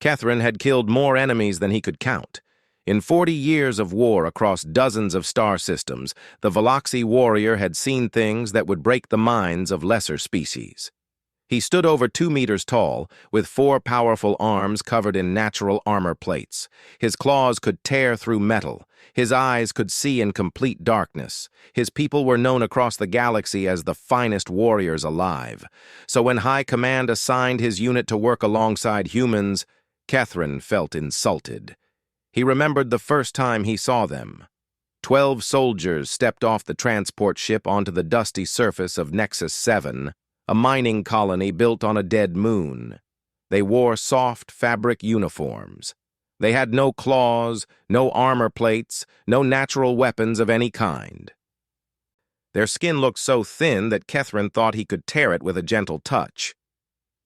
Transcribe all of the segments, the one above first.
Catherine had killed more enemies than he could count. In 40 years of war across dozens of star systems, the Veloxi warrior had seen things that would break the minds of lesser species. He stood over 2 meters tall, with 4 powerful arms covered in natural armor plates. His claws could tear through metal. His eyes could see in complete darkness. His people were known across the galaxy as the finest warriors alive. So when High Command assigned his unit to work alongside humans, Catherine felt insulted. He remembered the first time he saw them. 12 soldiers stepped off the transport ship onto the dusty surface of Nexus 7, a mining colony built on a dead moon. They wore soft fabric uniforms. They had no claws, no armor plates, no natural weapons of any kind. Their skin looked so thin that Catherine thought he could tear it with a gentle touch.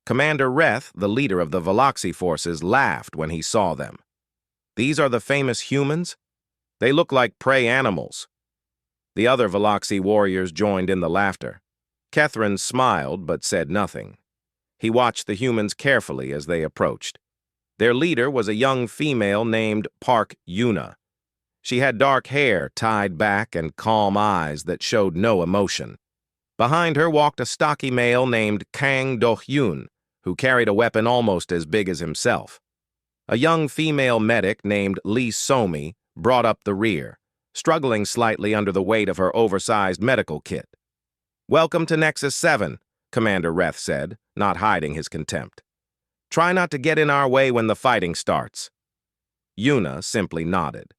Commander Reth, the leader of the Veloxi forces, laughed when he saw them. "These are the famous humans? They look like prey animals." The other Veloxi warriors joined in the laughter. Catherine smiled but said nothing. He watched the humans carefully as they approached. Their leader was a young female named Park Yuna. She had dark hair tied back and calm eyes that showed no emotion. Behind her walked a stocky male named Kang Do-hyun, who carried a weapon almost as big as himself. A young female medic named Lee Somi brought up the rear, struggling slightly under the weight of her oversized medical kit. "Welcome to Nexus 7, Commander Reth said, not hiding his contempt. "Try not to get in our way when the fighting starts." Yuna simply nodded.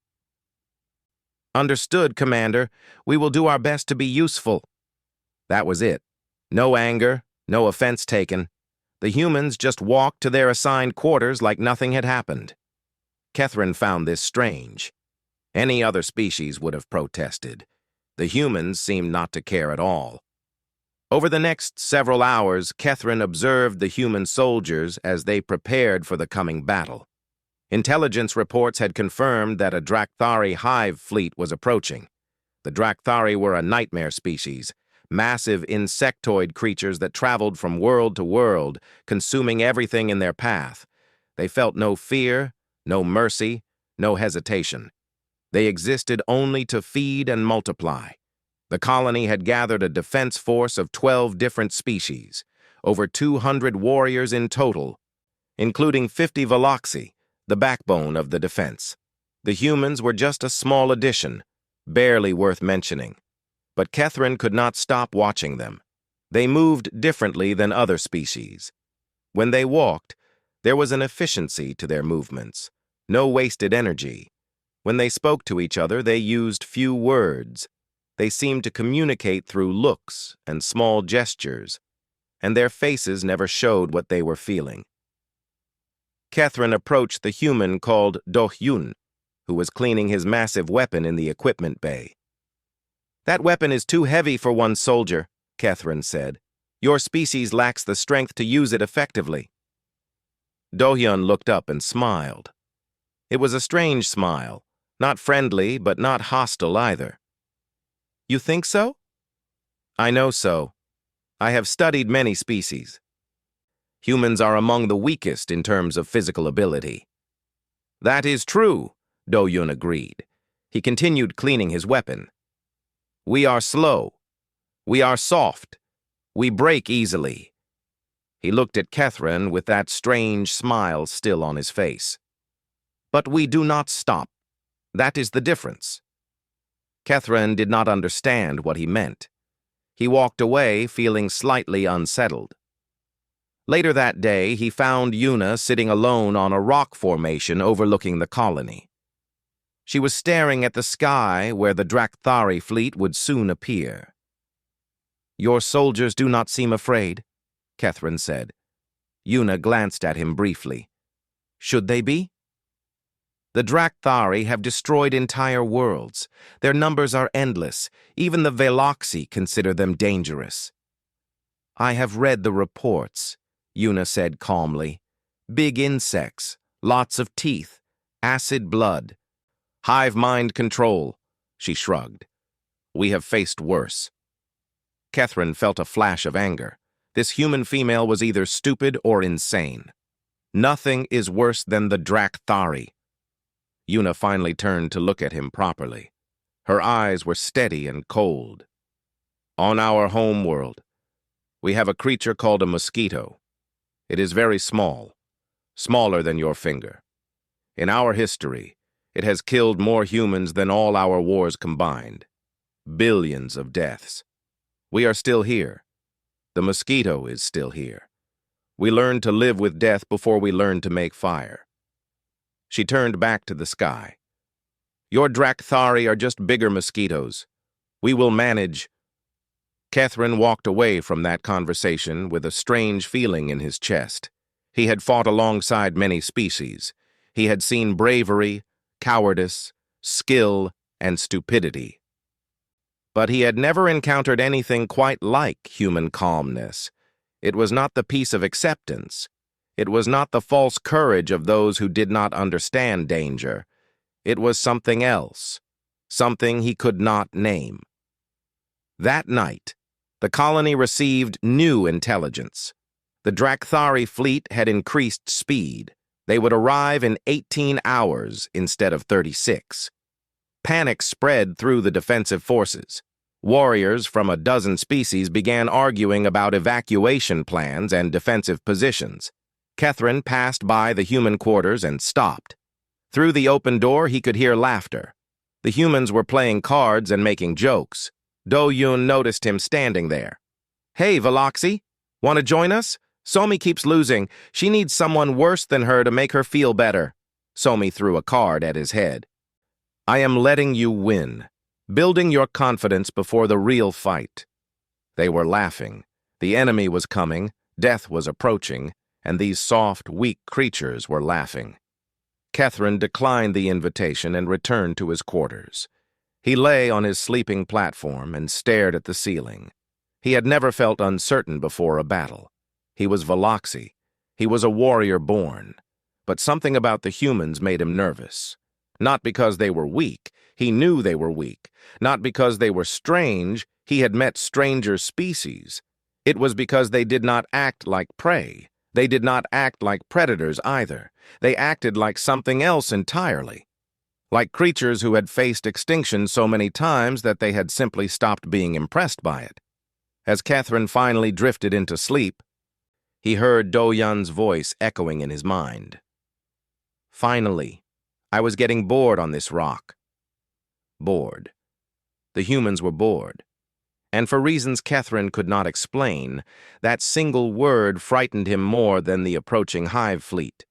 "Understood, Commander. We will do our best to be useful." That was it. No anger, no offense taken. The humans just walked to their assigned quarters like nothing had happened. Catherine found this strange. Any other species would have protested. The humans seemed not to care at all. Over the next several hours, Catherine observed the human soldiers as they prepared for the coming battle. Intelligence reports had confirmed that a Drakthari hive fleet was approaching. The Drakthari were a nightmare species, massive insectoid creatures that traveled from world to world, consuming everything in their path. They felt no fear, no mercy, no hesitation. They existed only to feed and multiply. The colony had gathered a defense force of 12 different species, over 200 warriors in total, including 50 Veloxi, the backbone of the defense. The humans were just a small addition, barely worth mentioning. But Catherine could not stop watching them. They moved differently than other species. When they walked, there was an efficiency to their movements, no wasted energy. When they spoke to each other, they used few words. They seemed to communicate through looks and small gestures, and their faces never showed what they were feeling. Catherine approached the human called Do-hyun, who was cleaning his massive weapon in the equipment bay. "That weapon is too heavy for one soldier," Catherine said. "Your species lacks the strength to use it effectively." Do-hyun looked up and smiled. It was a strange smile, not friendly but not hostile either. "You think so?" "I know so. I have studied many species. Humans are among the weakest in terms of physical ability." "That is true," Do-hyun agreed. He continued cleaning his weapon. "We are slow. We are soft. We break easily." He looked at Catherine with that strange smile still on his face. "But we do not stop. That is the difference." Catherine did not understand what he meant. He walked away feeling slightly unsettled. Later that day, he found Yuna sitting alone on a rock formation overlooking the colony. She was staring at the sky where the Drakthari fleet would soon appear. "Your soldiers do not seem afraid," Catherine said. Yuna glanced at him briefly. "Should they be?" "The Drakthari have destroyed entire worlds. Their numbers are endless. Even the Veloxi consider them dangerous." "I have read the reports," Yuna said calmly. "Big insects, lots of teeth, acid blood. Hive mind control," she shrugged. "We have faced worse." Catherine felt a flash of anger. This human female was either stupid or insane. Nothing is worse than the Drakthari. Yuna finally turned to look at him properly. Her eyes were steady and cold. On our home world, we have a creature called a mosquito. It is very small, smaller than your finger. In our history, it has killed more humans than all our wars combined. Billions of deaths. We are still here. The mosquito is still here. We learned to live with death before we learned to make fire. She turned back to the sky. Your Drakthari are just bigger mosquitoes. We will manage. Kethrin walked away from that conversation with a strange feeling in his chest. He had fought alongside many species. He had seen bravery, cowardice, skill, and stupidity. But he had never encountered anything quite like human calmness. It was not the peace of acceptance. It was not the false courage of those who did not understand danger. It was something else, something he could not name. That night, the colony received new intelligence. The Drakthari fleet had increased speed. They would arrive in 18 hours instead of 36. Panic spread through the defensive forces. Warriors from a dozen species began arguing about evacuation plans and defensive positions. Kethrin passed by the human quarters and stopped. Through the open door, he could hear laughter. The humans were playing cards and making jokes. Do-Yun noticed him standing there. "Hey, Veloxy, want to join us? Somi keeps losing. She needs someone worse than her to make her feel better." Somi threw a card at his head. "I am letting you win, building your confidence before the real fight." They were laughing. The enemy was coming, death was approaching, and these soft, weak creatures were laughing. Kethrin declined the invitation and returned to his quarters. He lay on his sleeping platform and stared at the ceiling. He had never felt uncertain before a battle. He was Veloxy. He was a warrior born. But something about the humans made him nervous. Not because they were weak. He knew they were weak. Not because they were strange. He had met stranger species. It was because they did not act like prey. They did not act like predators either. They acted like something else entirely. Like creatures who had faced extinction so many times that they had simply stopped being impressed by it. As Kethrin finally drifted into sleep, he heard Do-Yun's voice echoing in his mind. "Finally, I was getting bored on this rock." Bored. The humans were bored. And for reasons Kethrin could not explain, that single word frightened him more than the approaching hive fleet.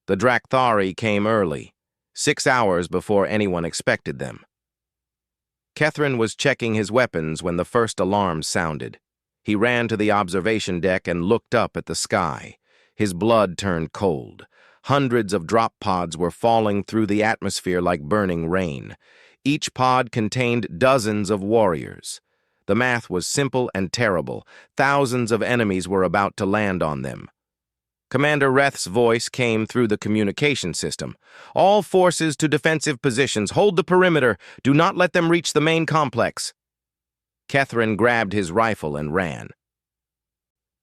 The Drakthari came early, 6 hours before anyone expected them. Kethrin was checking his weapons when the first alarm sounded. He ran to the observation deck and looked up at the sky. His blood turned cold. Hundreds of drop pods were falling through the atmosphere like burning rain. Each pod contained dozens of warriors. The math was simple and terrible. Thousands of enemies were about to land on them. Commander Reth's voice came through the communication system. "All forces to defensive positions. Hold the perimeter. Do not let them reach the main complex." Kethrin grabbed his rifle and ran.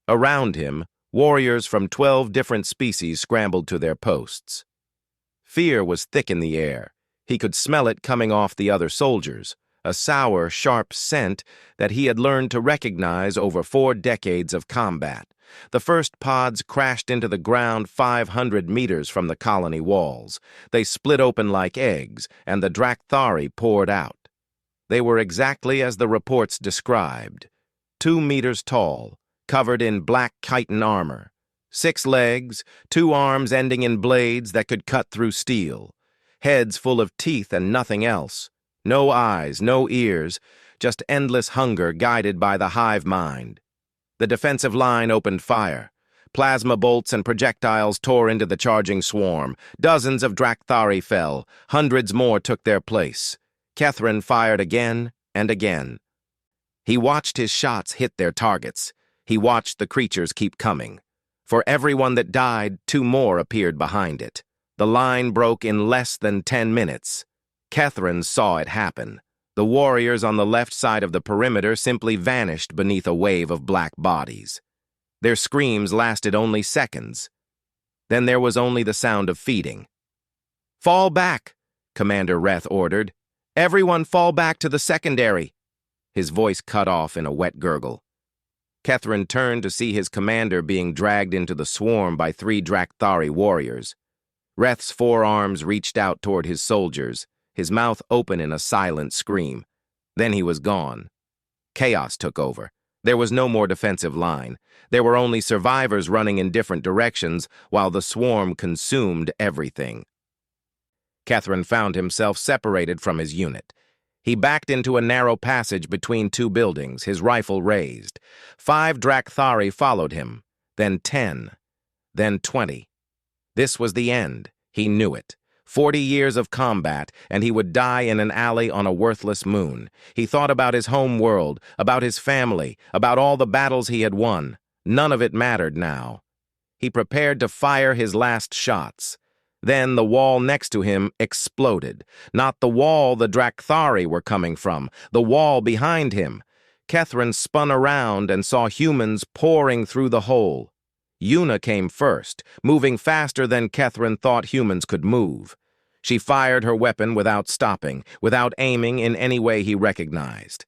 Around him, warriors from 12 different species scrambled to their posts. Fear was thick in the air. He could smell it coming off the other soldiers, a sour, sharp scent that he had learned to recognize over 4 decades of combat. The first pods crashed into the ground 500 meters from the colony walls. They split open like eggs, and the Drakthari poured out. They were exactly as the reports described. 2 meters tall, covered in black chitin armor. 6 legs, 2 arms ending in blades that could cut through steel. Heads full of teeth and nothing else. No eyes, no ears, just endless hunger guided by the hive mind. The defensive line opened fire. Plasma bolts and projectiles tore into the charging swarm. Dozens of Drakthari fell. Hundreds more took their place. Kethrin fired again and again. He watched his shots hit their targets. He watched the creatures keep coming. For every one that died, 2 more appeared behind it. The line broke in less than 10 minutes. Kethrin saw it happen. The warriors on the left side of the perimeter simply vanished beneath a wave of black bodies. Their screams lasted only seconds. Then there was only the sound of feeding. "Fall back," Commander Reth ordered. "Everyone fall back to the secondary." His voice cut off in a wet gurgle. Kethrin turned to see his commander being dragged into the swarm by 3 Drakthari warriors. Reth's forearms reached out toward his soldiers, his mouth open in a silent scream. Then he was gone. Chaos took over. There was no more defensive line. There were only survivors running in different directions while the swarm consumed everything. Kethrin found himself separated from his unit. He backed into a narrow passage between 2 buildings, his rifle raised. 5 Drakthari followed him, then 10, then 20. This was the end. He knew it. 40 years of combat, and he would die in an alley on a worthless moon. He thought about his home world, about his family, about all the battles he had won. None of it mattered now. He prepared to fire his last shots. Then the wall next to him exploded. Not the wall the Drakthari were coming from, the wall behind him. Kethrin spun around and saw humans pouring through the hole. Yuna came first, moving faster than Kethrin thought humans could move. She fired her weapon without stopping, without aiming in any way he recognized.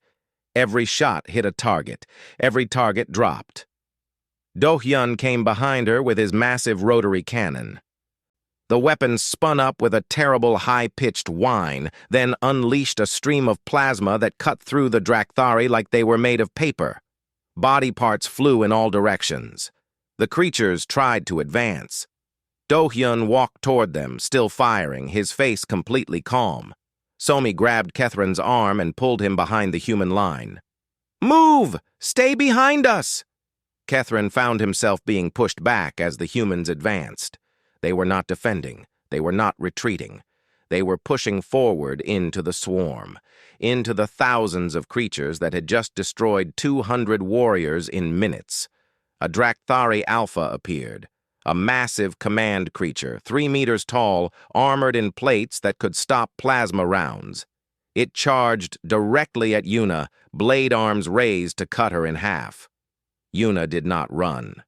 Every shot hit a target. Every target dropped. Do-hyun came behind her with his massive rotary cannon. The weapon spun up with a terrible high-pitched whine, then unleashed a stream of plasma that cut through the Drakthari like they were made of paper. Body parts flew in all directions. The creatures tried to advance. Do-hyun walked toward them, still firing, his face completely calm. Somi grabbed Kethrin's arm and pulled him behind the human line. "Move! Stay behind us!" Kethrin found himself being pushed back as the humans advanced. They were not defending. They were not retreating. They were pushing forward into the swarm, into the thousands of creatures that had just destroyed 200 warriors in minutes. A Drakthari Alpha appeared, a massive command creature, 3 meters tall, armored in plates that could stop plasma rounds. It charged directly at Yuna, blade arms raised to cut her in half. Yuna did not run.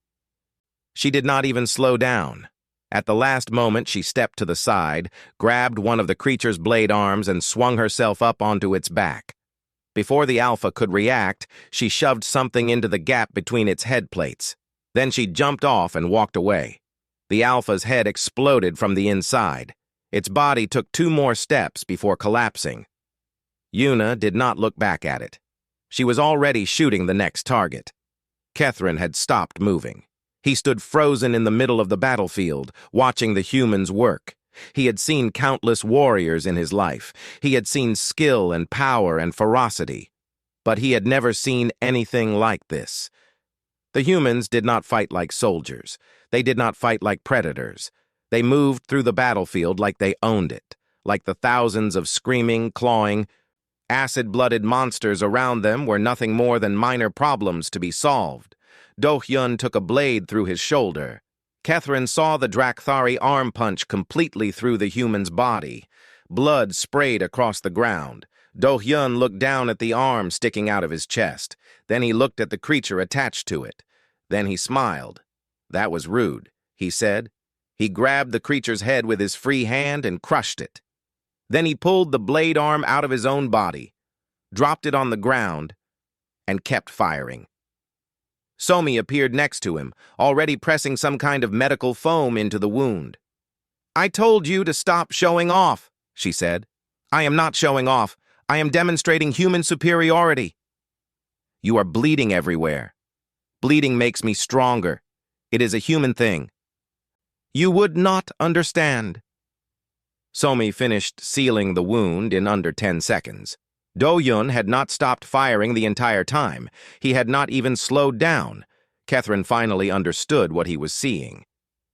She did not even slow down. At the last moment, she stepped to the side, grabbed one of the creature's blade arms, and swung herself up onto its back. Before the Alpha could react, she shoved something into the gap between its head plates. Then she jumped off and walked away. The Alpha's head exploded from the inside. Its body took 2 more steps before collapsing. Yuna did not look back at it. She was already shooting the next target. Kethrin had stopped moving. He stood frozen in the middle of the battlefield, watching the humans work. He had seen countless warriors in his life. He had seen skill and power and ferocity. But he had never seen anything like this. The humans did not fight like soldiers. They did not fight like predators. They moved through the battlefield like they owned it, like the thousands of screaming, clawing, acid-blooded monsters around them were nothing more than minor problems to be solved. Do-hyun took a blade through his shoulder. Kethrin saw the Drakthari arm punch completely through the human's body. Blood sprayed across the ground. Do-hyun looked down at the arm sticking out of his chest. Then he looked at the creature attached to it. Then he smiled. "That was rude," he said. He grabbed the creature's head with his free hand and crushed it. Then he pulled the blade arm out of his own body, dropped it on the ground, and kept firing. Somi appeared next to him, already pressing some kind of medical foam into the wound. "I told you to stop showing off," she said. "I am not showing off. I am demonstrating human superiority." "You are bleeding everywhere. Bleeding makes me stronger. It is a human thing." "You would not understand." Somi finished sealing the wound in under 10 seconds. Do-hyun had not stopped firing the entire time. He had not even slowed down. Kethrin finally understood what he was seeing.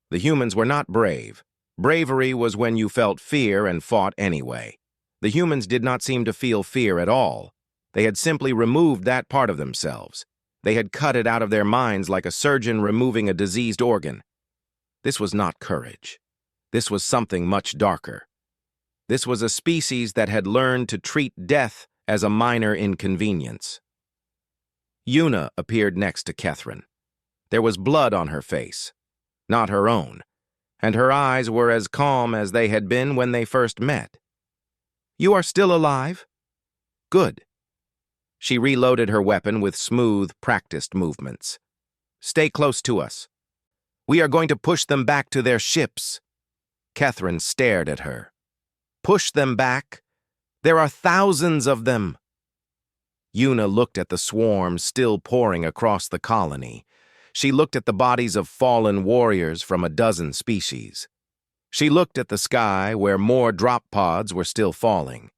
The humans were not brave. Bravery was when you felt fear and fought anyway. The humans did not seem to feel fear at all. They had simply removed that part of themselves. They had cut it out of their minds like a surgeon removing a diseased organ. This was not courage. This was something much darker. This was a species that had learned to treat death as a minor inconvenience. Yuna appeared next to Kethrin. There was blood on her face. Not her own. and her eyes were as calm as they had been when they first met. "You are still alive? Good." She reloaded her weapon with smooth, practiced movements. "Stay close to us. We are going to push them back to their ships." Catherine stared at her. "Push them back? There are thousands of them." Yuna looked at the swarm still pouring across the colony. She looked at the bodies of fallen warriors from a dozen species. She looked at the sky where more drop pods were still falling.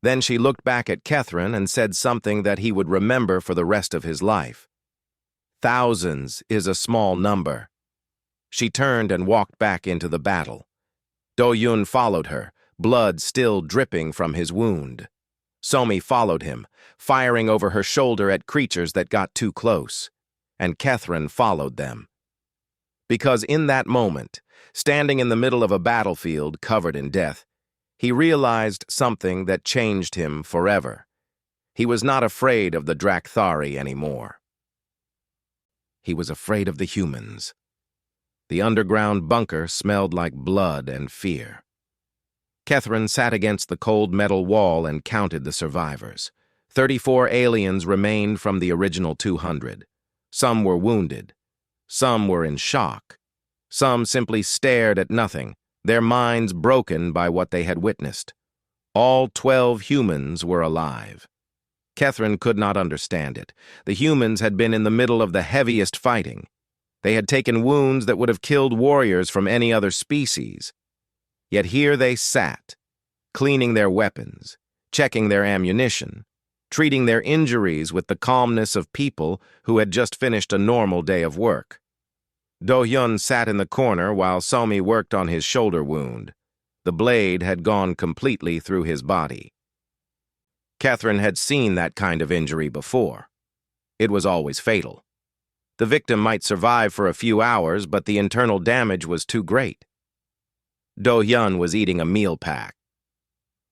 Then she looked back at Catherine and said something that he would remember for the rest of his life. "Thousands is a small number." She turned and walked back into the battle. Do-Yun followed her, blood still dripping from his wound. Somi followed him, firing over her shoulder at creatures that got too close. And Catherine followed them. Because in that moment, standing in the middle of a battlefield covered in death, he realized something that changed him forever. He was not afraid of the Drakthari anymore. He was afraid of the humans. The underground bunker smelled like blood and fear. Catherine sat against the cold metal wall and counted the survivors. 34 aliens remained from the original 200. Some were wounded. Some were in shock. Some simply stared at nothing, their minds broken by what they had witnessed. All 12 humans were alive. Catherine could not understand it. The humans had been in the middle of the heaviest fighting. They had taken wounds that would have killed warriors from any other species. Yet here they sat, cleaning their weapons, checking their ammunition, treating their injuries with the calmness of people who had just finished a normal day of work. Do-Hyun sat in the corner while Somi worked on his shoulder wound. The blade had gone completely through his body. Catherine had seen that kind of injury before. It was always fatal. The victim might survive for a few hours, but the internal damage was too great. Do-Hyun was eating a meal pack.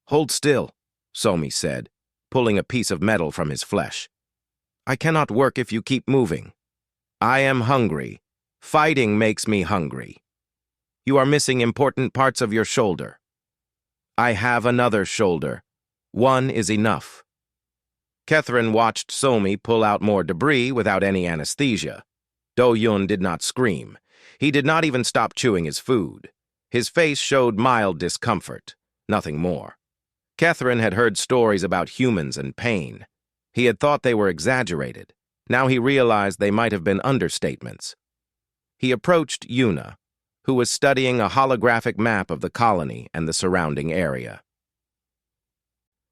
"Hold still," Somi said, pulling a piece of metal from his flesh. "I cannot work if you keep moving. I am hungry. Fighting makes me hungry. You are missing important parts of your shoulder." "I have another shoulder. One is enough." Catherine watched Somi pull out more debris without any anesthesia. Do-Yun did not scream. He did not even stop chewing his food. His face showed mild discomfort, nothing more. Catherine had heard stories about humans and pain. He had thought they were exaggerated. Now he realized they might have been understatements. He approached Yuna, who was studying a holographic map of the colony and the surrounding area.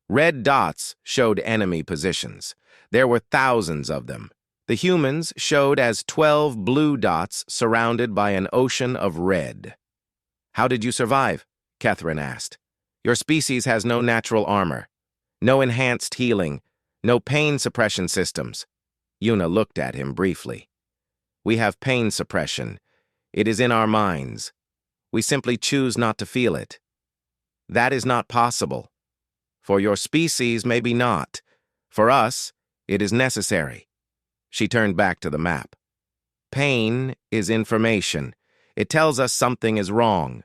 Red dots showed enemy positions. There were thousands of them. The humans showed as 12 blue dots surrounded by an ocean of red. "How did you survive?" Catherine asked. "Your species has no natural armor, no enhanced healing, no pain suppression systems." Yuna looked at him briefly. "We have pain suppression. It is in our minds. We simply choose not to feel it. That is not possible. For your species, maybe not. For us, it is necessary." She turned back to the map. "Pain is information. It tells us something is wrong.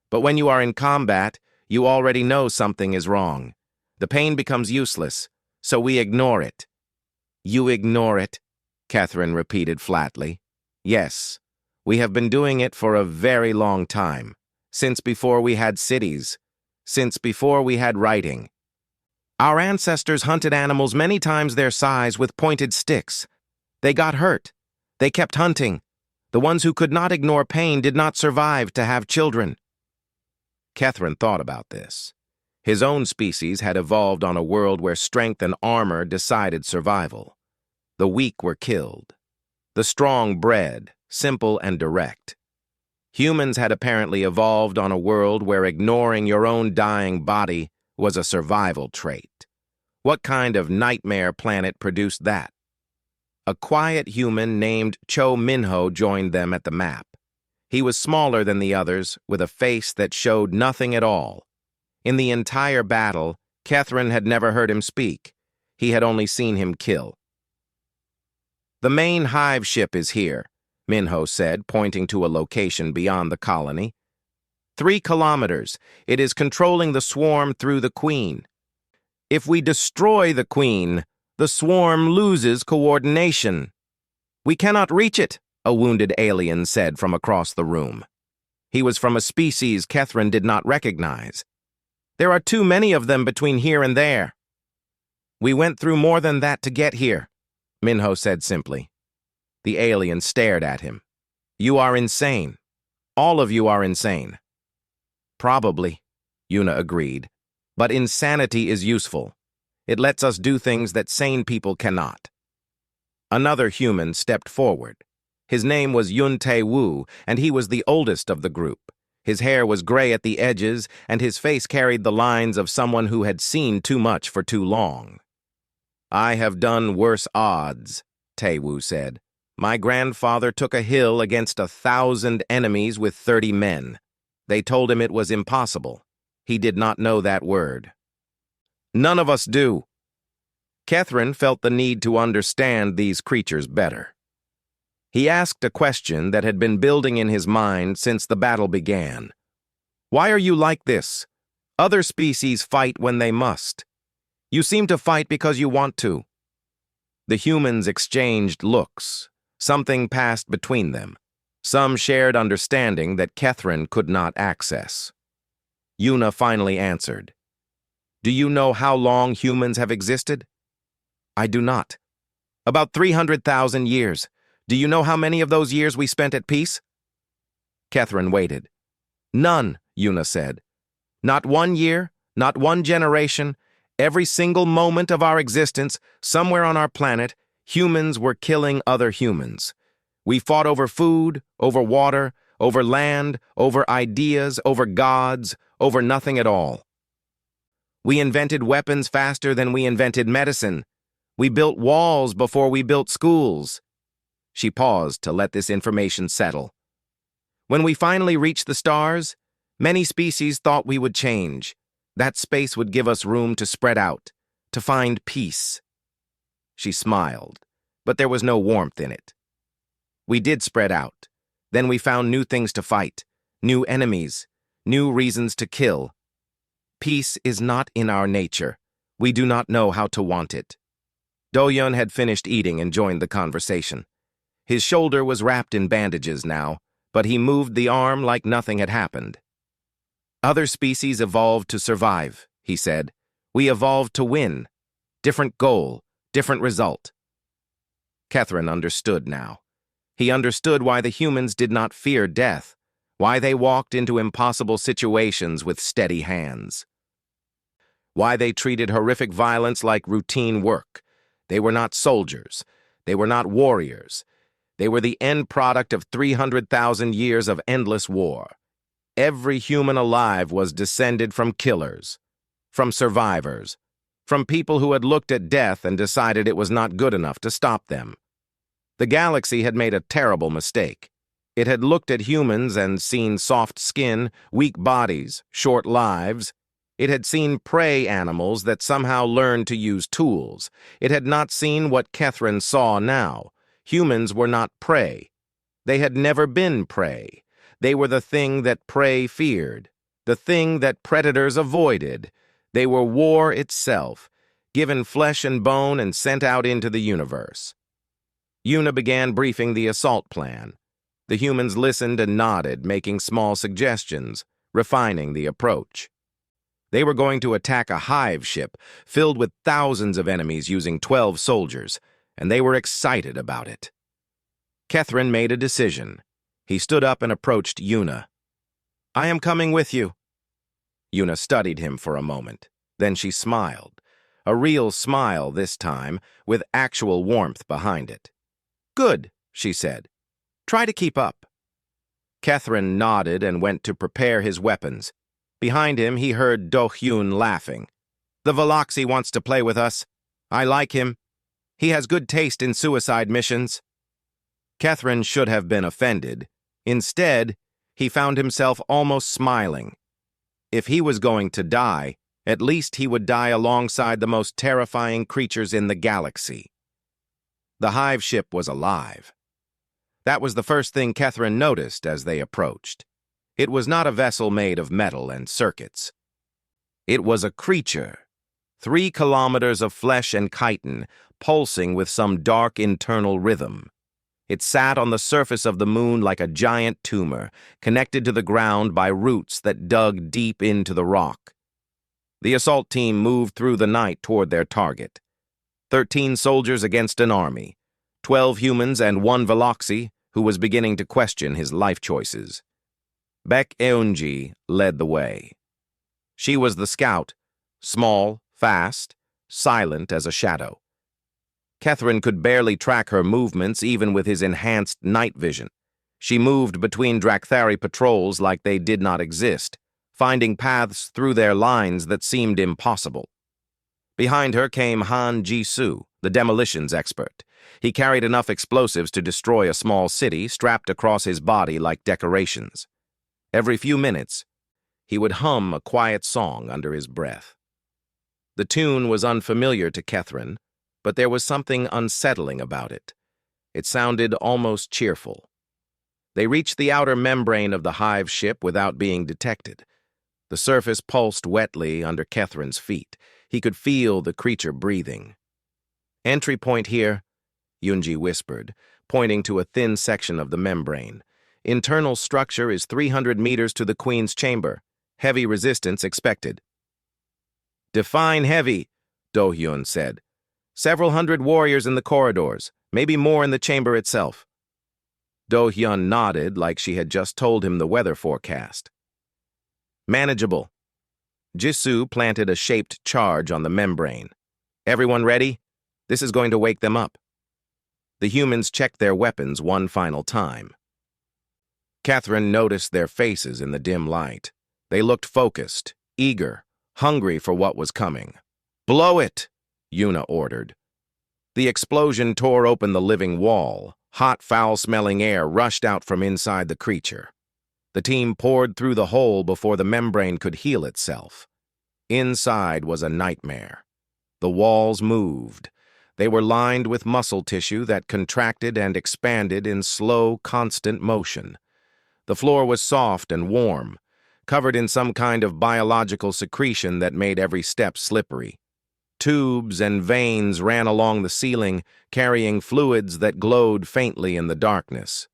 But when you are in combat, you already know something is wrong. The pain becomes useless, so we ignore it." "You ignore it," Catherine repeated flatly. "Yes, we have been doing it for a very long time, since before we had cities, since before we had writing. Our ancestors hunted animals many times their size with pointed sticks. They got hurt. They kept hunting. The ones who could not ignore pain did not survive to have children." Catherine thought about this. His own species had evolved on a world where strength and armor decided survival. The weak were killed. The strong bred, simple and direct. Humans had apparently evolved on a world where ignoring your own dying body was a survival trait. What kind of nightmare planet produced that? A quiet human named Cho Minho joined them at the map. He was smaller than the others, with a face that showed nothing at all. In the entire battle, Catherine had never heard him speak. He had only seen him kill. "The main hive ship is here," Minho said, pointing to a location beyond the colony. 3 kilometers. It is controlling the swarm through the queen. If we destroy the queen, the swarm loses coordination. We cannot reach it, a wounded alien said from across the room. He was from a species Catherine did not recognize. There are too many of them between here and there. We went through more than that to get here, Minho said simply. The alien stared at him. You are insane. All of you are insane. Probably, Yuna agreed. But insanity is useful. It lets us do things that sane people cannot. Another human stepped forward. His name was Yun Tae Woo, and he was the oldest of the group. His hair was gray at the edges, and his face carried the lines of someone who had seen too much for too long. I have done worse odds, Tae Woo said. My grandfather took a hill against 1,000 enemies with 30 men. They told him it was impossible. He did not know that word. None of us do. Catherine felt the need to understand these creatures better. He asked a question that had been building in his mind since the battle began. Why are you like this? Other species fight when they must. You seem to fight because you want to. The humans exchanged looks. Something passed between them. Some shared understanding that Catherine could not access. Yuna finally answered. Do you know how long humans have existed? I do not. About 300,000 years. Do you know how many of those years we spent at peace? Catherine waited. None, Yuna said. Not 1 year, not 1 generation. Every single moment of our existence, somewhere on our planet, humans were killing other humans. We fought over food, over water, over land, over ideas, over gods, over nothing at all. We invented weapons faster than we invented medicine. We built walls before we built schools. She paused to let this information settle. When we finally reached the stars, many species thought we would change. That space would give us room to spread out, to find peace. She smiled, but there was no warmth in it. We did spread out. Then we found new things to fight, new enemies, new reasons to kill. Peace is not in our nature. We do not know how to want it. Do-Yun had finished eating and joined the conversation. His shoulder was wrapped in bandages now, but he moved the arm like nothing had happened. Other species evolved to survive, he said. We evolved to win. Different goal, different result. Catherine understood now. He understood why the humans did not fear death, why they walked into impossible situations with steady hands. Why they treated horrific violence like routine work. They were not soldiers. They were not warriors. They were the end product of 300,000 years of endless war. Every human alive was descended from killers, from survivors, from people who had looked at death and decided it was not good enough to stop them. The galaxy had made a terrible mistake. It had looked at humans and seen soft skin, weak bodies, short lives. It had seen prey animals that somehow learned to use tools. It had not seen what Catherine saw now. Humans were not prey. They had never been prey. They were the thing that prey feared, the thing that predators avoided. They were war itself, given flesh and bone and sent out into the universe. Yuna began briefing the assault plan. The humans listened and nodded, making small suggestions, refining the approach. They were going to attack a hive ship filled with thousands of enemies using 12 soldiers, and they were excited about it. Catherine made a decision. He stood up and approached Yuna. I am coming with you. Yuna studied him for a moment. Then she smiled. A real smile this time, with actual warmth behind it. Good, she said. Try to keep up. Catherine nodded and went to prepare his weapons. Behind him, he heard Do-Hyun laughing. The Veloxi wants to play with us. I like him. He has good taste in suicide missions. Catherine should have been offended. Instead, he found himself almost smiling. If he was going to die, at least he would die alongside the most terrifying creatures in the galaxy. The hive ship was alive. That was the first thing Catherine noticed as they approached. It was not a vessel made of metal and circuits. It was a creature, 3 kilometers of flesh and chitin, pulsing with some dark internal rhythm. It sat on the surface of the moon like a giant tumor, connected to the ground by roots that dug deep into the rock. The assault team moved through the night toward their target. 13 soldiers against an army, 12 humans and 1 Veloxi, who was beginning to question his life choices. Baek Eunji led the way. She was the scout, small, fast, silent as a shadow. Catherine could barely track her movements even with his enhanced night vision. She moved between Drakthari patrols like they did not exist, finding paths through their lines that seemed impossible. Behind her came Han Ji-soo, the demolitions expert. He carried enough explosives to destroy a small city strapped across his body like decorations. Every few minutes, he would hum a quiet song under his breath. The tune was unfamiliar to Catherine, but there was something unsettling about it. It sounded almost cheerful. They reached the outer membrane of the hive ship without being detected. The surface pulsed wetly under Catherine's feet. He could feel the creature breathing. "Entry point here," Yunji whispered, pointing to a thin section of the membrane. "Internal structure is 300 meters to the Queen's chamber. Heavy resistance expected." "Define heavy," Do-hyun said. "Several hundred warriors in the corridors, maybe more in the chamber itself." Do-hyun nodded like she had just told him the weather forecast. "Manageable." Jisoo planted a shaped charge on the membrane. "Everyone ready? This is going to wake them up." The humans checked their weapons one final time. Catherine noticed their faces in the dim light. They looked focused, eager, hungry for what was coming. "Blow it!" Yuna ordered. The explosion tore open the living wall. Hot, foul-smelling air rushed out from inside the creature. The team poured through the hole before the membrane could heal itself. Inside was a nightmare. The walls moved. They were lined with muscle tissue that contracted and expanded in slow, constant motion. The floor was soft and warm, covered in some kind of biological secretion that made every step slippery. Tubes and veins ran along the ceiling, carrying fluids that glowed faintly in the darkness.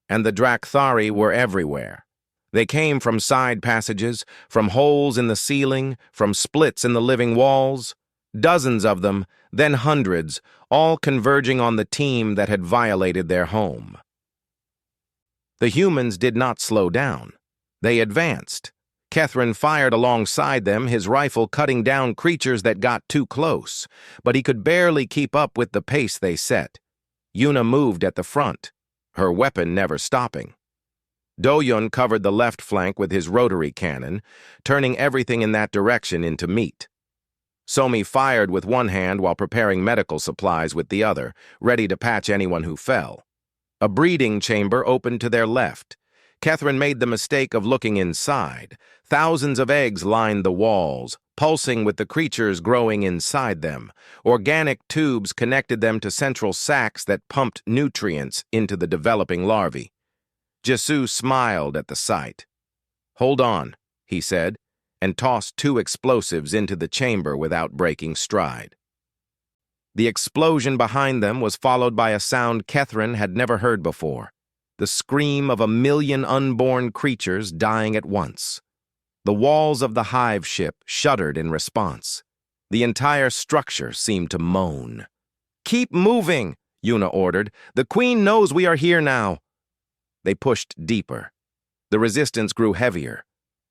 And the Drakthari were everywhere. They came from side passages, from holes in the ceiling, from splits in the living walls. Dozens of them, then hundreds, all converging on the team that had violated their home. The humans did not slow down. They advanced. Catherine fired alongside them, his rifle cutting down creatures that got too close, but he could barely keep up with the pace they set. Yuna moved at the front, her weapon never stopping. Do-hyun covered the left flank with his rotary cannon, turning everything in that direction into meat. Somi fired with one hand while preparing medical supplies with the other, ready to patch anyone who fell. A breeding chamber opened to their left. Catherine made the mistake of looking inside. Thousands of eggs lined the walls, pulsing with the creatures growing inside them. Organic tubes connected them to central sacs that pumped nutrients into the developing larvae. Jisoo smiled at the sight. "Hold on," he said, and tossed 2 explosives into the chamber without breaking stride. The explosion behind them was followed by a sound Catherine had never heard before. The scream of 1,000,000 unborn creatures dying at once. The walls of the hive ship shuddered in response. The entire structure seemed to moan. "Keep moving," Yuna ordered. "The Queen knows we are here now." They pushed deeper. The resistance grew heavier.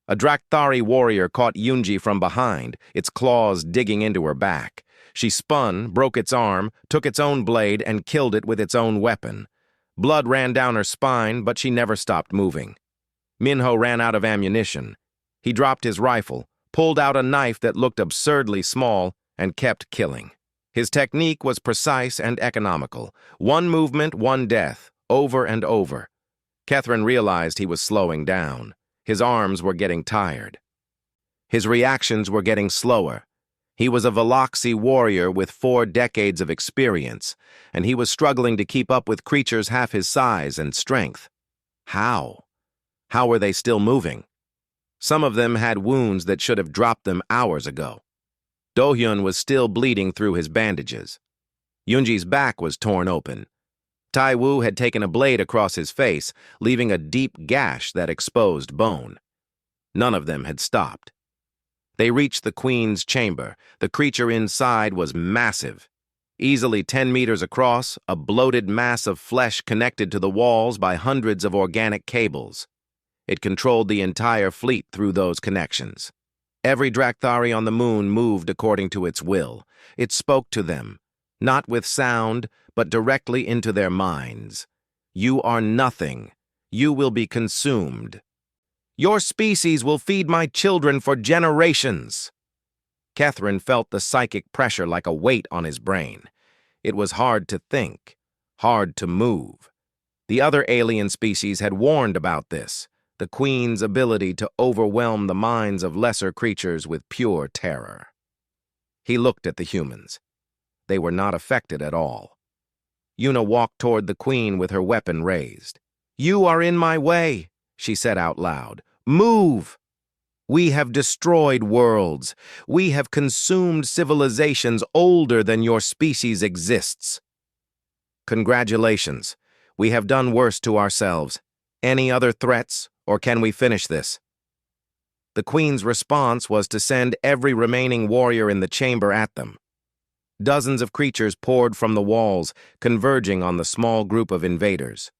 A Drakthari warrior caught Yunji from behind, its claws digging into her back. She spun, broke its arm, took its own blade, and killed it with its own weapon. Blood ran down her spine, but she never stopped moving. Minho ran out of ammunition. He dropped his rifle, pulled out a knife that looked absurdly small, and kept killing. His technique was precise and economical. One movement, one death, over and over. Catherine realized he was slowing down. His arms were getting tired. His reactions were getting slower. He was a Veloxi warrior with 4 decades of experience, and he was struggling to keep up with creatures half his size and strength. How? How were they still moving? Some of them had wounds that should have dropped them hours ago. Do-hyun was still bleeding through his bandages. Yoonji's back was torn open. Tai-woo had taken a blade across his face, leaving a deep gash that exposed bone. None of them had stopped. They reached the queen's chamber. The creature inside was massive. Easily 10 meters across, a bloated mass of flesh connected to the walls by hundreds of organic cables. It controlled the entire fleet through those connections. Every Drakthari on the moon moved according to its will. It spoke to them, not with sound, but directly into their minds. You are nothing. You will be consumed. Your species will feed my children for generations. Catherine felt the psychic pressure like a weight on his brain. It was hard to think, hard to move. The other alien species had warned about this, the queen's ability to overwhelm the minds of lesser creatures with pure terror. He looked at the humans. They were not affected at all. Yuna walked toward the queen with her weapon raised. "You are in my way," she said out loud. "Move! We have destroyed worlds. We have consumed civilizations older than your species exists. Congratulations. We have done worse to ourselves. Any other threats, or can we finish this?" The queen's response was to send every remaining warrior in the chamber at them. Dozens of creatures poured from the walls, converging on the small group of invaders.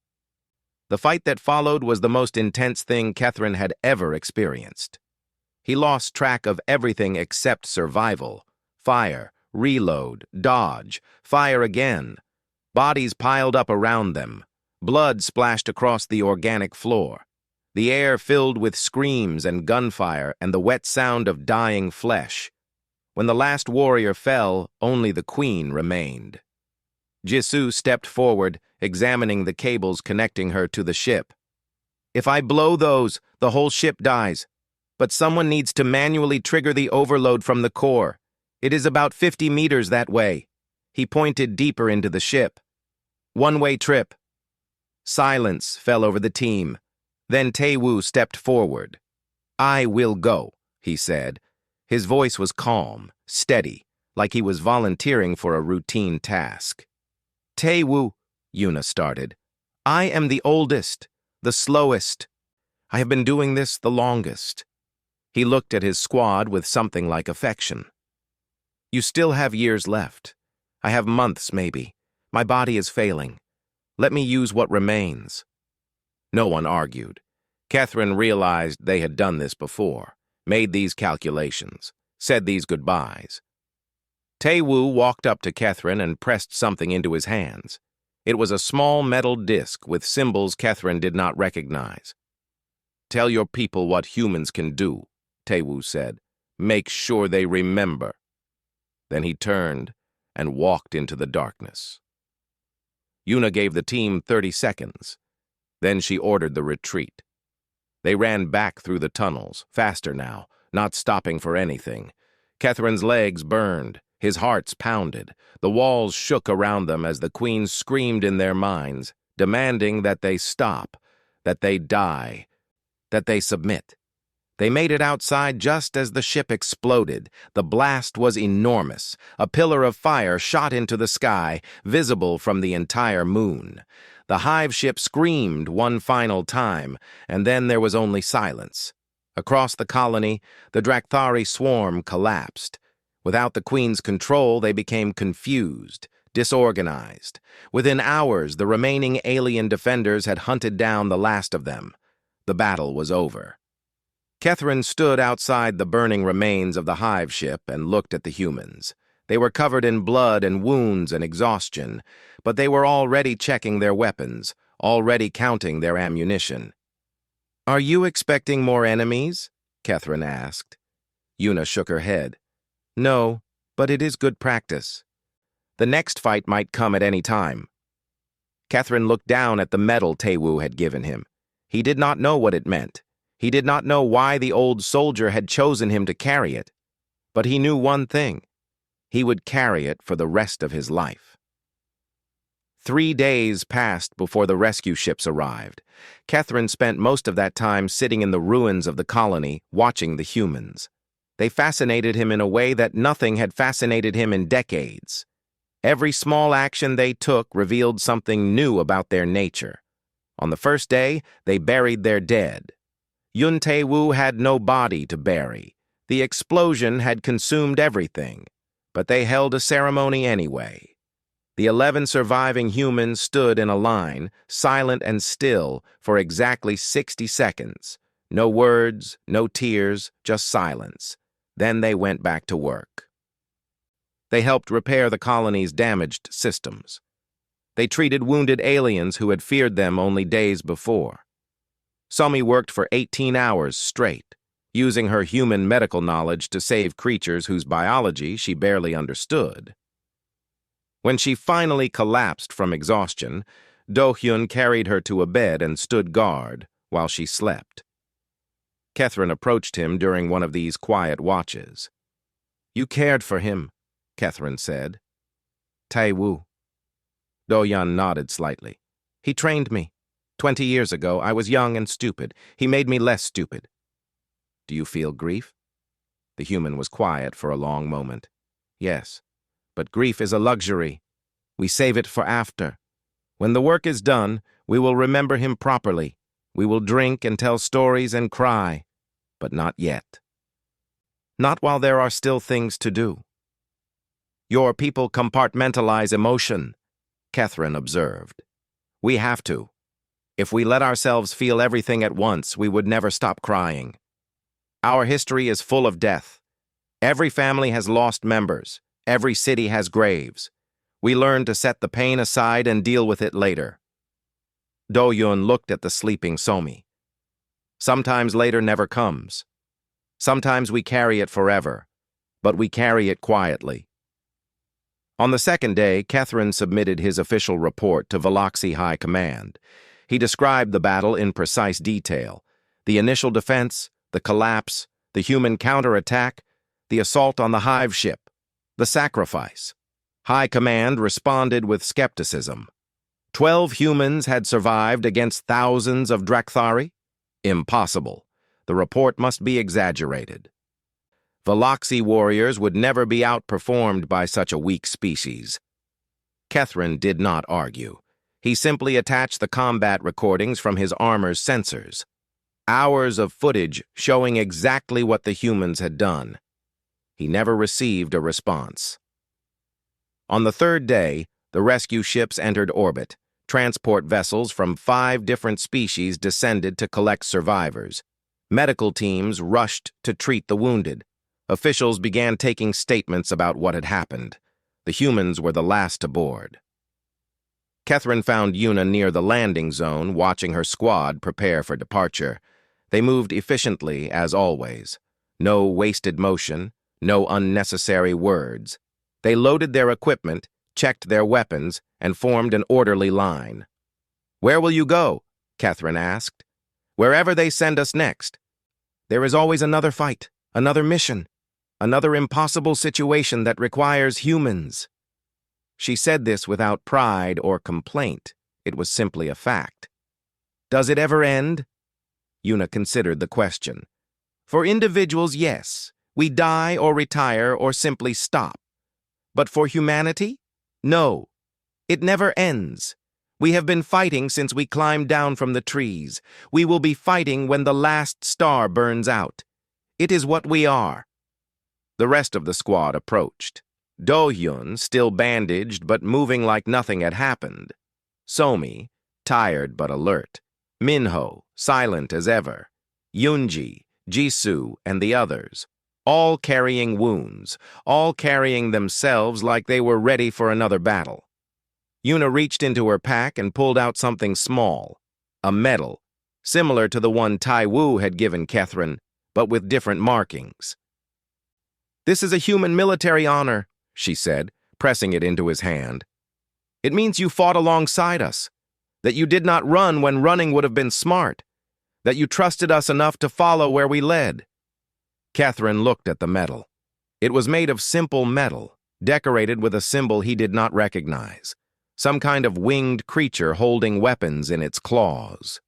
The fight that followed was the most intense thing Catherine had ever experienced. He lost track of everything except survival. Fire, reload, dodge, fire again. Bodies piled up around them. Blood splashed across the organic floor. The air filled with screams and gunfire and the wet sound of dying flesh. When the last warrior fell, only the queen remained. Jisoo stepped forward, examining the cables connecting her to the ship. "If I blow those, the whole ship dies. But someone needs to manually trigger the overload from the core. It is about 50 meters that way." He pointed deeper into the ship. "One-way trip." Silence fell over the team. Then Tae-woo stepped forward. "I will go," he said. His voice was calm, steady, like he was volunteering for a routine task. "Tae-woo," Yuna started. "I am the oldest, the slowest. I have been doing this the longest." He looked at his squad with something like affection. "You still have years left. I have months, maybe. My body is failing. Let me use what remains." No one argued. Catherine realized they had done this before, made these calculations, said these goodbyes. Tae-woo walked up to Catherine and pressed something into his hands. It was a small metal disc with symbols Catherine did not recognize. "Tell your people what humans can do," Tae-woo said. "Make sure they remember." Then he turned and walked into the darkness. Yuna gave the team 30 seconds. Then she ordered the retreat. They ran back through the tunnels, faster now, not stopping for anything. Catherine's legs burned, his hearts pounded. The walls shook around them as the queen screamed in their minds, demanding that they stop, that they die, that they submit. They made it outside just as the ship exploded. The blast was enormous. A pillar of fire shot into the sky, visible from the entire moon. The hive ship screamed one final time, and then there was only silence. Across the colony, the Drakthari swarm collapsed. Without the queen's control, they became confused, disorganized. Within hours, the remaining alien defenders had hunted down the last of them. The battle was over. Catherine stood outside the burning remains of the hive ship and looked at the humans. They were covered in blood and wounds and exhaustion, but they were already checking their weapons, already counting their ammunition. "Are you expecting more enemies?" Catherine asked. Yuna shook her head. "No, but it is good practice. The next fight might come at any time." Catherine looked down at the medal Tae-woo had given him. He did not know what it meant. He did not know why the old soldier had chosen him to carry it. But he knew one thing. He would carry it for the rest of his life. 3 days passed before the rescue ships arrived. Catherine spent most of that time sitting in the ruins of the colony, watching the humans. They fascinated him in a way that nothing had fascinated him in decades. Every small action they took revealed something new about their nature. On the first day, they buried their dead. Yun Tae-woo had no body to bury. The explosion had consumed everything, but they held a ceremony anyway. The 11 surviving humans stood in a line, silent and still, for exactly 60 seconds. No words, no tears, just silence. Then they went back to work. They helped repair the colony's damaged systems. They treated wounded aliens who had feared them only days before. Somi worked for 18 hours straight, using her human medical knowledge to save creatures whose biology she barely understood. When she finally collapsed from exhaustion, Do-hyun carried her to a bed and stood guard while she slept. Catherine approached him during one of these quiet watches. "You cared for him," Catherine said. "Tae-woo." Do-hyun nodded slightly. "He trained me. 20 years ago, I was young and stupid. He made me less stupid." "Do you feel grief?" The human was quiet for a long moment. "Yes, but grief is a luxury. We save it for after. When the work is done, we will remember him properly. We will drink and tell stories and cry, but not yet. Not while there are still things to do." "Your people compartmentalize emotion," Catherine observed. "We have to. If we let ourselves feel everything at once, we would never stop crying. Our history is full of death. Every family has lost members. Every city has graves. We learn to set the pain aside and deal with it later." Do-hyun looked at the sleeping Somi. "Sometimes later never comes. Sometimes we carry it forever, but we carry it quietly." On the second day, Catherine submitted his official report to Veloxi High Command. He described the battle in precise detail: the initial defense, the collapse, the human counterattack, the assault on the hive ship, the sacrifice. High Command responded with skepticism. 12 humans had survived against thousands of Drakthari? Impossible. The report must be exaggerated. Veloxi warriors would never be outperformed by such a weak species. Catherine did not argue. He simply attached the combat recordings from his armor's sensors. Hours of footage showing exactly what the humans had done. He never received a response. On the third day, the rescue ships entered orbit. Transport vessels from 5 different species descended to collect survivors. Medical teams rushed to treat the wounded. Officials began taking statements about what had happened. The humans were the last to board. Catherine found Yuna near the landing zone, watching her squad prepare for departure. They moved efficiently, as always. No wasted motion, no unnecessary words. They loaded their equipment, checked their weapons, and formed an orderly line. "Where will you go?" Catherine asked. "Wherever they send us next. There is always another fight, another mission, another impossible situation that requires humans." She said this without pride or complaint. It was simply a fact. "Does it ever end?" Yuna considered the question. "For individuals, yes. We die or retire or simply stop. But for humanity? No. It never ends. We have been fighting since we climbed down from the trees. We will be fighting when the last star burns out. It is what we are." The rest of the squad approached. Do-hyun, still bandaged but moving like nothing had happened. Somi, tired but alert. Minho, silent as ever. Yoonji, Jisoo, and the others, all carrying wounds, all carrying themselves like they were ready for another battle. Yuna reached into her pack and pulled out something small, a medal, similar to the one Tae-woo had given Catherine, but with different markings. "This is a human military honor," she said, pressing it into his hand. "It means you fought alongside us, that you did not run when running would have been smart, that you trusted us enough to follow where we led." Catherine looked at the medal. It was made of simple metal, decorated with a symbol he did not recognize. Some kind of winged creature holding weapons in its claws.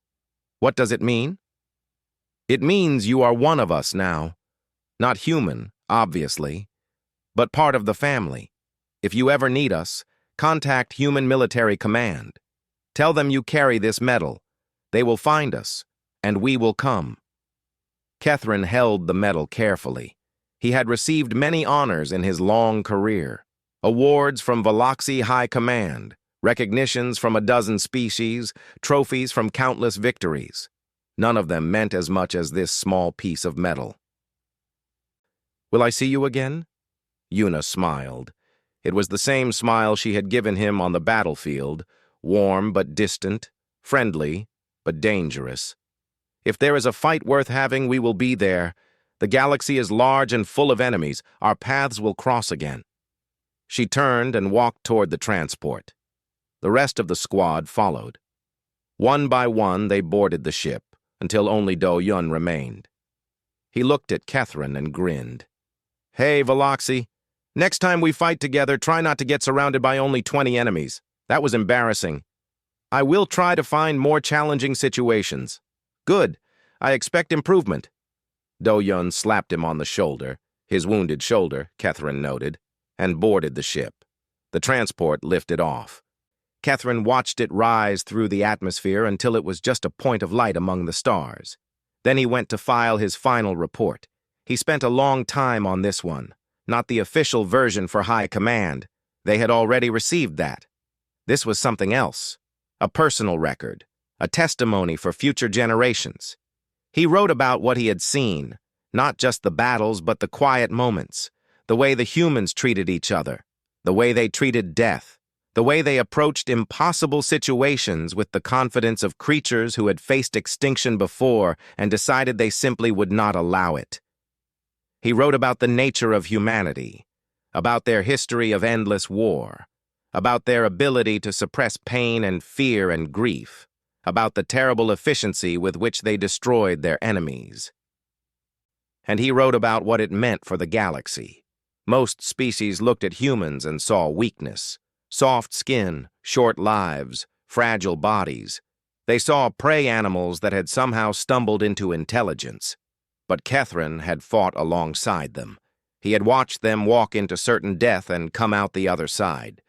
What does it mean? It means you are one of us now. Not human, obviously, but part of the family. If you ever need us, contact Human Military Command. Tell them you carry this medal. They will find us, and we will come. Kethrin held the medal carefully. He had received many honors in his long career. Awards from Veloxi High Command, recognitions from a dozen species, trophies from countless victories. None of them meant as much as this small piece of metal. Will I see you again? Yuna smiled. It was the same smile she had given him on the battlefield, warm but distant, friendly but dangerous. If there is a fight worth having, we will be there. The galaxy is large and full of enemies. Our paths will cross again. She turned and walked toward the transport. The rest of the squad followed. One by one, they boarded the ship, until only Do-Yun remained. He looked at Kethrin and grinned. Hey, Veloxi. Next time we fight together, try not to get surrounded by only 20 enemies. That was embarrassing. I will try to find more challenging situations. Good. I expect improvement. Do-Yun slapped him on the shoulder, his wounded shoulder, Kethrin noted, and boarded the ship. The transport lifted off. Kethrin watched it rise through the atmosphere until it was just a point of light among the stars. Then he went to file his final report. He spent a long time on this one, not the official version for High Command. They had already received that. This was something else, a personal record, a testimony for future generations. He wrote about what he had seen, not just the battles but the quiet moments, the way the humans treated each other, the way they treated death, the way they approached impossible situations with the confidence of creatures who had faced extinction before and decided they simply would not allow it. He wrote about the nature of humanity, about their history of endless war, about their ability to suppress pain and fear and grief, about the terrible efficiency with which they destroyed their enemies. And he wrote about what it meant for the galaxy. Most species looked at humans and saw weakness, soft skin, short lives, fragile bodies. They saw prey animals that had somehow stumbled into intelligence. But Kethrin had fought alongside them. He had watched them walk into certain death and come out the other side.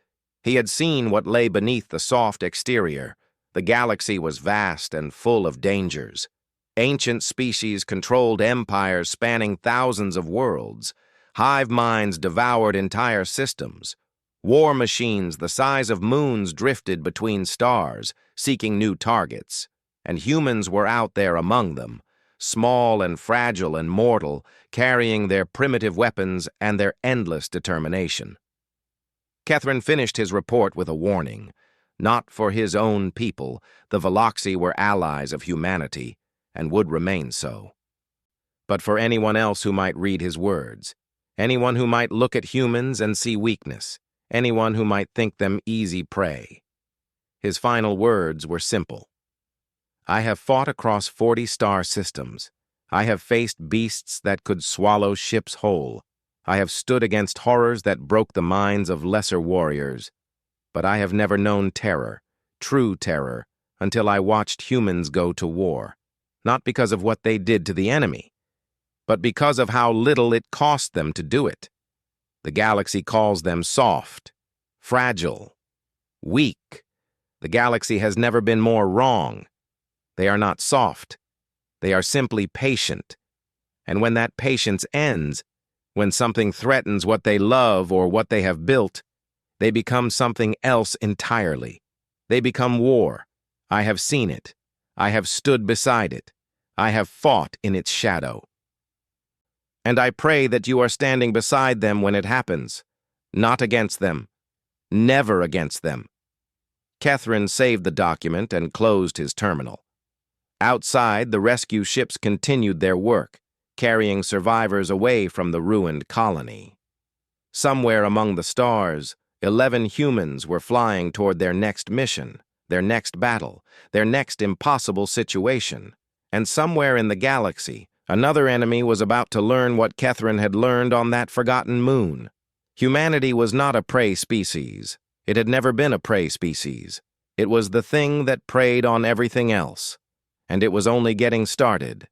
He had seen what lay beneath the soft exterior. The galaxy was vast and full of dangers. Ancient species controlled empires spanning thousands of worlds. Hive minds devoured entire systems. War machines the size of moons drifted between stars, seeking new targets. And humans were out there among them, small and fragile and mortal, carrying their primitive weapons and their endless determination. Kethrin finished his report with a warning. Not for his own people, the Veloxi were allies of humanity, and would remain so. But for anyone else who might read his words, anyone who might look at humans and see weakness, anyone who might think them easy prey. His final words were simple. I have fought across 40 star systems. I have faced beasts that could swallow ships whole. I have stood against horrors that broke the minds of lesser warriors. But I have never known terror, true terror, until I watched humans go to war. Not because of what they did to the enemy, but because of how little it cost them to do it. The galaxy calls them soft, fragile, weak. The galaxy has never been more wrong. They are not soft. They are simply patient. And when that patience ends, when something threatens what they love or what they have built, they become something else entirely. They become war. I have seen it. I have stood beside it. I have fought in its shadow. And I pray that you are standing beside them when it happens, not against them, never against them. Kethrin saved the document and closed his terminal. Outside, the rescue ships continued their work, carrying survivors away from the ruined colony. Somewhere among the stars, 11 humans were flying toward their next mission, their next battle, their next impossible situation. And somewhere in the galaxy, another enemy was about to learn what Kethrin had learned on that forgotten moon. Humanity was not a prey species. It had never been a prey species. It was the thing that preyed on everything else. And it was only getting started.